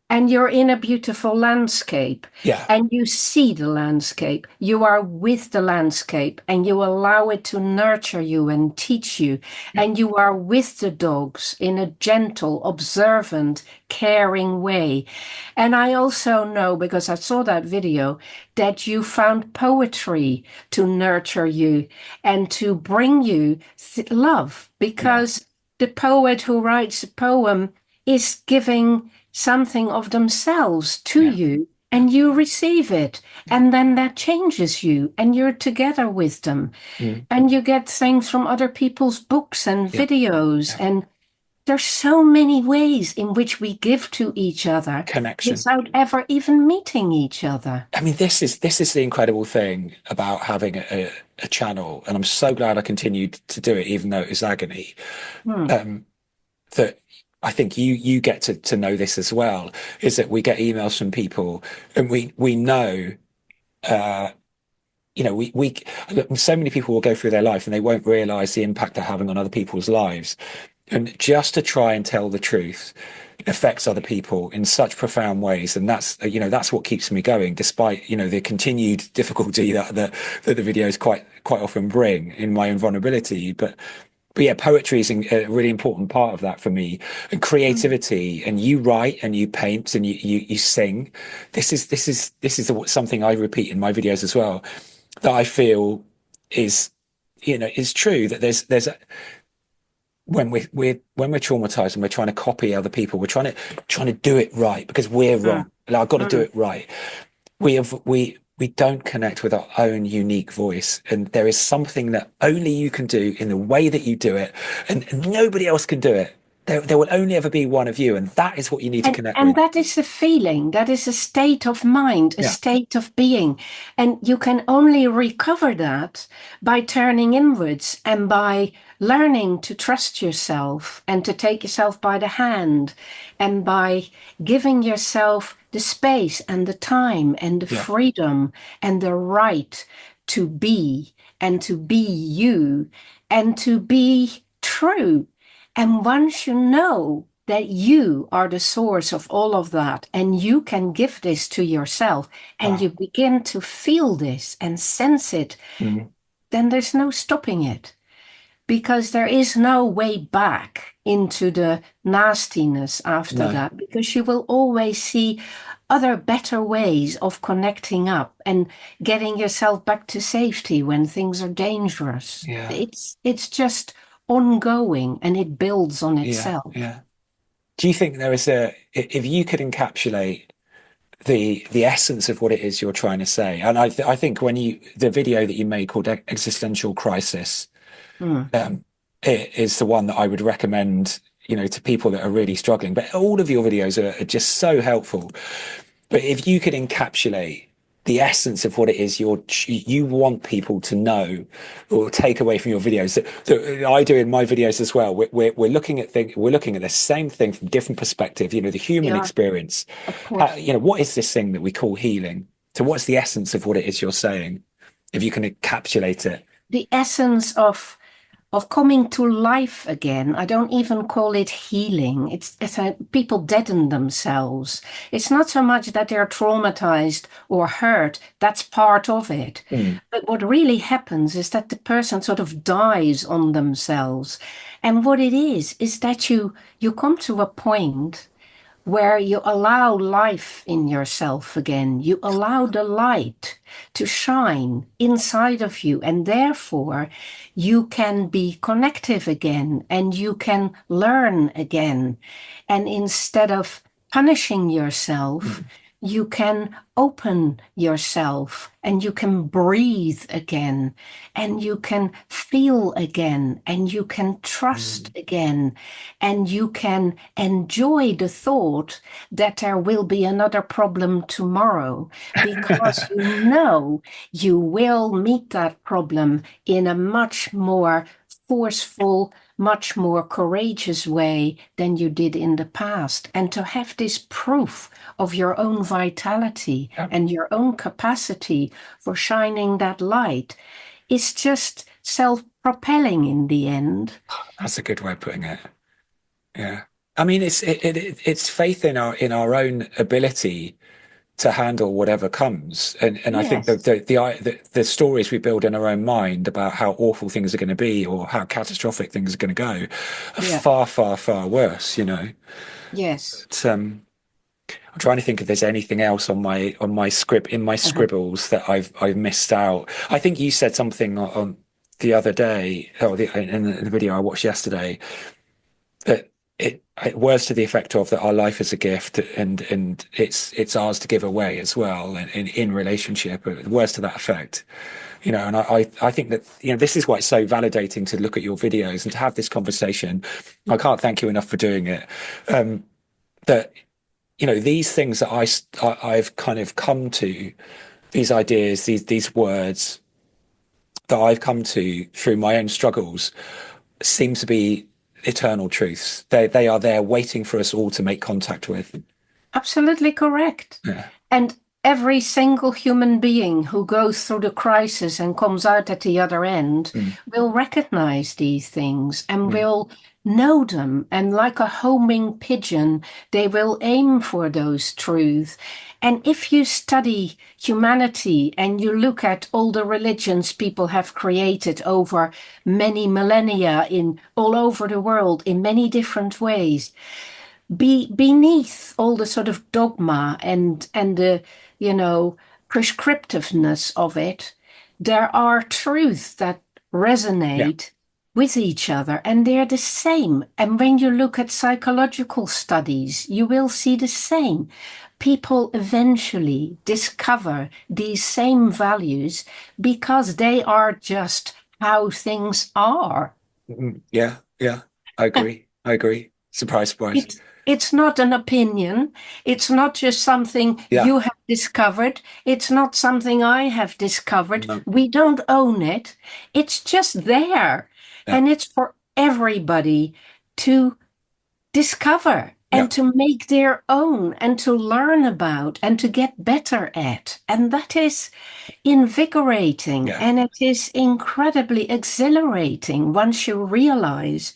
And you're in a beautiful landscape Yeah, and you see the landscape. You are with the landscape and you allow it to nurture you and teach you. yeah, And you are with the dogs in a gentle, observant, caring way. And I also know, because I saw that video, that you found poetry to nurture you and to bring you love, yeah, because the poet who writes a poem is giving something of themselves to yeah, you yeah, and you receive it. yeah. And then that changes you and you're together with them. Mm, And you get things from other people's books and yeah, videos. yeah, And there's so many ways in which we give to each other Connection. without ever even meeting each other. I mean, this is the incredible thing about having a channel, and I'm so glad I continued to do it, even though it was agony. Hmm. That I think you get to know this as well, is that we get emails from people, and we know, we so many people will go through their life and they won't realize the impact they're having on other people's lives, and just to try and tell the truth affects other people in such profound ways, and that's what keeps me going, despite the continued difficulty that the videos quite often bring in my own vulnerability. But yeah, poetry is a really important part of that for me, and creativity. And you write and you paint and you sing. This is something I repeat in my videos as well, that I feel is is true, that there's when we're traumatized and we're trying to copy other people, we're trying to do it right because we're Mm. wrong. Like, I've got to do Mm. it right. We don't connect with our own unique voice, and there is something that only you can do in the way that you do it, and nobody else can do it. There will only ever be one of you, and that is what you need to connect And with. that is a feeling, that is a state of mind, a Yeah, state of being. And you can only recover that by turning inwards and by learning to trust yourself and to take yourself by the hand and by giving yourself the space and the time and the yeah, freedom and the right to be and to be you and to be true. And once you know that you are the source of all of that, and you can give this to yourself, and wow. you begin to feel this and sense it, Mm, then there's no stopping it because there is no way back into the nastiness after no, that, because you will always see other better ways of connecting up and getting yourself back to safety when things are dangerous. yeah, It's just ongoing and it builds on yeah, itself. yeah. Do you think there is if you could encapsulate the essence of what it is you're trying to say? And I think when the video that you made called Existential Crisis, Mm. it is the one that I would recommend, to people that are really struggling. But all of your videos are just so helpful. But if you could encapsulate the essence of what it is you want people to know or take away from your videos, that I do in my videos as well. We're looking at we're looking at the same thing from different perspective. The human Yeah, experience. of course. What is this thing that we call healing? So what's the essence of what it is you're saying? If you can encapsulate it. The essence of coming to life again. I don't even call it healing. People deaden themselves. It's not so much that they're traumatized or hurt. That's part of it. Mm, But what really happens is that the person sort of dies on themselves. And what it is that you come to a point where you allow life in yourself again. You allow the light to shine inside of you, and therefore you can be connective again and you can learn again. And instead of punishing yourself, mm, you can open yourself and you can breathe again and you can feel again and you can trust mm. again and you can enjoy the thought that there will be another problem tomorrow because you know you will meet that problem in a much more forceful, much more courageous way than you did in the past. And to have this proof of your own vitality Yeah, and your own capacity for shining that light is just self-propelling in the end. that's a good way of putting it. Yeah. I mean, it's faith in our own ability to handle whatever comes, and I think that Yes. the stories we build in our own mind about how awful things are going to be or how catastrophic things are going to go are Yeah. far, far, far worse. Yes. But, I'm trying to think if there's anything else on my script in my Uh-huh. scribbles that I've missed out. I think you said something on the other day, or in the video I watched yesterday, that words to the effect of that our life is a gift, and it's ours to give away as well, in relationship. Words to that effect, and I think that, this is why it's so validating to look at your videos and to have this conversation. I can't thank you enough for doing it. That, these things that I've kind of come to, these ideas, these words that I've come to through my own struggles, seem to be eternal truths. They are there waiting for us all to make contact with. Absolutely correct. Yeah. And every single human being who goes through the crisis and comes out at the other end Mm. will recognize these things and Mm. will know them. And like a homing pigeon, they will aim for those truths. And if you study humanity and you look at all the religions people have created over many millennia in all over the world in many different ways, beneath all the sort of dogma and the, prescriptiveness of it, there are truths that Yeah. resonate with each other, and they're the same. And when you look at psychological studies, you will see the same. People eventually discover these same values because they are just how things are. Yeah. Yeah. I agree. I agree. Surprise, surprise. It's not an opinion. It's not just something Yeah. you have discovered. It's not something I have discovered. No. We don't own it. It's just there. Yeah. And it's for everybody to discover Yeah. and to make their own and to learn about and to get better at. And that is invigorating Yeah. and it is incredibly exhilarating once you realize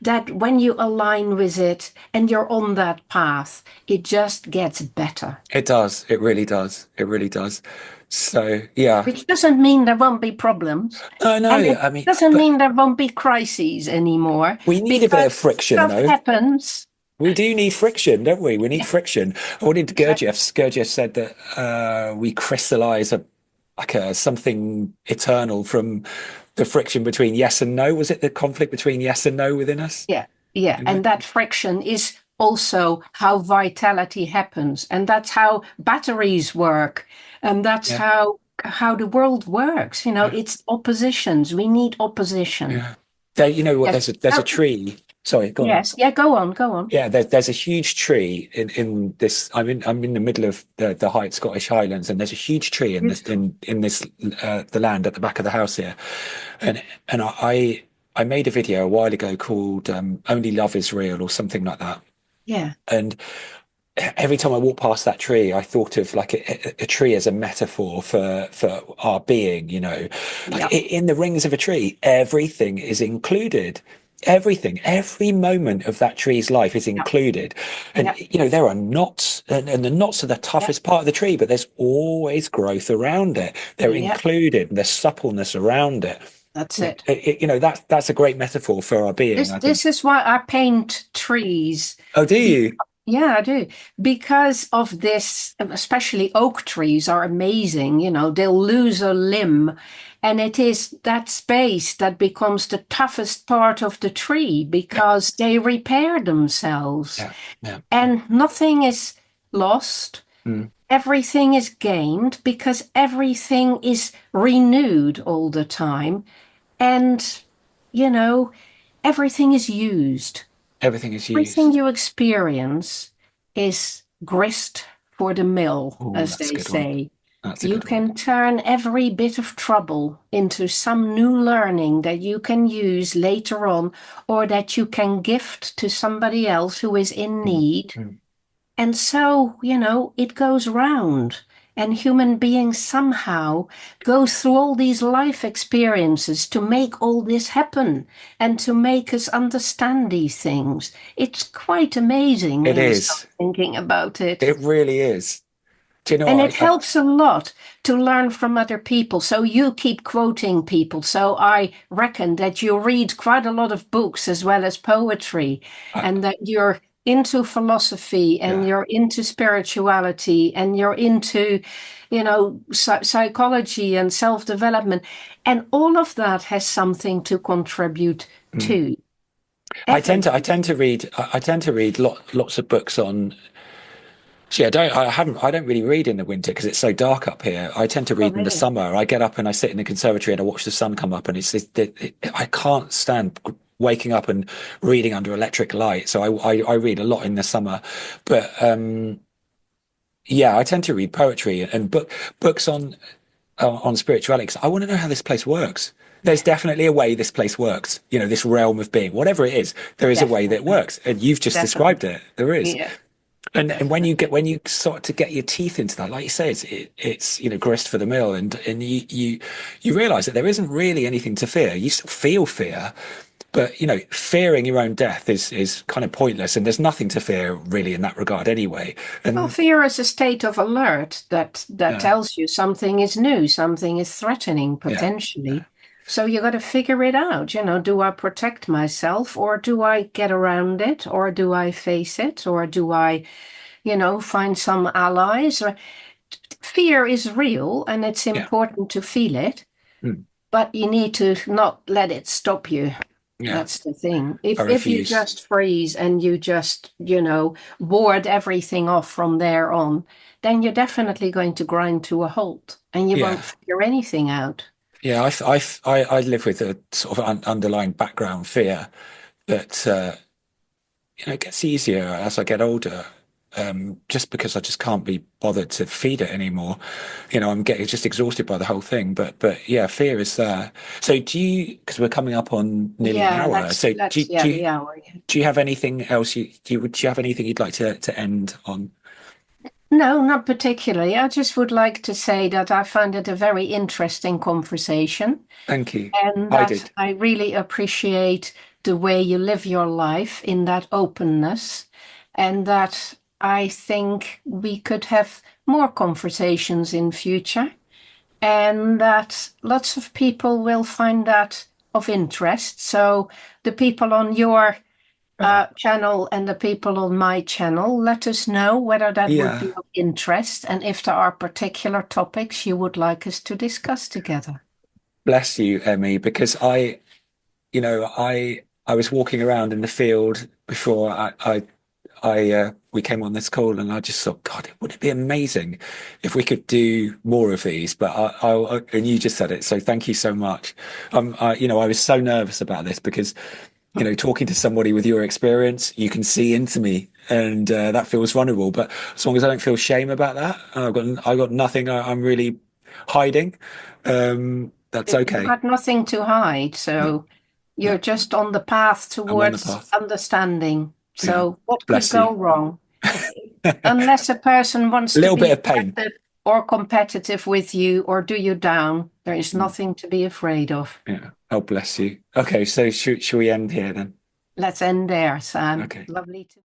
that when you align with it and you're on that path, it just gets better. It does. It really does. It really does. So, yeah. Which doesn't mean there won't be problems. No, no. And it I mean, doesn't but mean there won't be crises anymore we need a bit because of friction, stuff though. happens. We do need friction, don't we? We need Yeah, friction. According to exactly. Gurdjieff said that we crystallize a something eternal from the friction between yes and no. Was it the conflict between yes and no within us? Yeah, yeah. You know? And that friction is also how vitality happens. And that's how batteries work. And that's Yeah, how the world works. yeah, It's oppositions. We need opposition. yeah. There, you know what? Yes. There's a Oh, tree. Sorry, go on. yes. Yeah, go on, go on. Yeah, there's a huge tree in this. I'm in the middle of the High Scottish Highlands, and there's a huge tree in this Beautiful. in this the land at the back of the house here, and I made a video a while ago called "Only Love Is Real" or something like that, Yeah, and every time I walk past that tree, I thought of like a tree as a metaphor for our being. Like yeah, in the rings of a tree, everything is included. Everything, every moment of that tree's life is yeah, included. And, yeah, there are knots, and the knots are the yeah. toughest part of the tree, but there's always growth around it. They're Yeah, included, and there's suppleness around it. that's it. That's a great metaphor for our being, This I think. this is why I paint trees. Oh, do Be you? Yeah, I do. Because of this, especially oak trees are amazing. They'll lose a limb, and it is that space that becomes the toughest part of the tree Yeah, because they repair themselves. yeah, yeah. And nothing is lost. Mm. Everything is gained because everything is renewed all the time. And, you know, everything is used. Everything is Everything used. you experience is grist for the mill, Oh, as that's a they good one. say. That's a You good one. can turn every bit of trouble into some new learning that you can use later on or that you can gift to somebody else who is in Mm. need. Mm. And so, it goes round. And human beings somehow go through all these life experiences to make all this happen and to make us understand these things. It's quite amazing It when you start is. thinking about it. It really is. Do you know And it what? helps a lot to learn from other people. So you keep quoting people. So I reckon that you read quite a lot of books as well as poetry, I and that you're into philosophy and yeah. you're into spirituality and you're into, psychology and self-development. And all of that has something to contribute Mm. to. Everything. I tend to read lots of books on. Gee, I don't really read in the winter because it's so dark up here. I tend to Oh, read in the really? summer. I get up and I sit in the conservatory and I watch the sun come up, and I can't stand waking up and reading under electric light. So I read a lot in the summer, but yeah, I tend to read poetry and books on spirituality 'cause I want to know how this place works. There's definitely a way this place works. You know, this realm of being, whatever it is, there is a way that Definitely. works, and you've just described Definitely. it. There is. Yeah, And definitely. when you start to get your teeth into that, like you say, it's you know grist for the mill, and you realize that there isn't really anything to fear. You still feel fear, but you know fearing your own death is kind of pointless, and there's nothing to fear really in that regard anyway. Well, And fear is a state of alert that yeah, tells you something is new, something is threatening yeah, potentially. So you got to figure it out. Do I protect myself or do I get around it or do I face it or do I, find some allies? Or fear is real and it's yeah, important to feel it, mm, but you need to not let it stop you. yeah. That's the thing. I If you refuse. just freeze and you just, ward everything off from there on, then you're definitely going to grind to a halt and you won't Yeah, figure anything out. yeah. I live with a sort of underlying background fear that you know, it gets easier as I get older. Just because I just can't be bothered to feed it anymore. You know, I'm getting just exhausted by the whole thing. But yeah, fear is there. So do you? Because we're coming up on nearly an Yeah, hour. let's So let's yeah, the hour. Yeah. do you have anything else? Do you have anything you'd like to end on? No, not particularly. I just would like to say that I find it a very interesting conversation Thank you. and I that did. I really appreciate the way you live your life in that openness, and that I think we could have more conversations in future, and that lots of people will find that of interest. So the people on your channel and the people on my channel, let us know whether that would be Yeah. of interest and if there are particular topics you would like us to discuss together. Bless you, Emmy, because you know, I was walking around in the field before we came on this call, and I just thought, God, would it be amazing if we could do more of these? But and you just said it, so thank you so much. You know, I was so nervous about this because, you know, talking to somebody with your experience, you can see into me, and that feels vulnerable. But as long as I don't feel shame about that, I got nothing I'm really hiding. That's You okay. got nothing to hide, No, so no, you're just on the path I'm on the towards path. understanding. Yeah, So what could bless go you. wrong? Unless a person wants A to little bit be of pain. aggressive or competitive with you or do you down, there is Mm, nothing to be afraid of. yeah. Oh, bless you. Okay, so should we end here then? Let's end there, Sam. Okay. Lovely to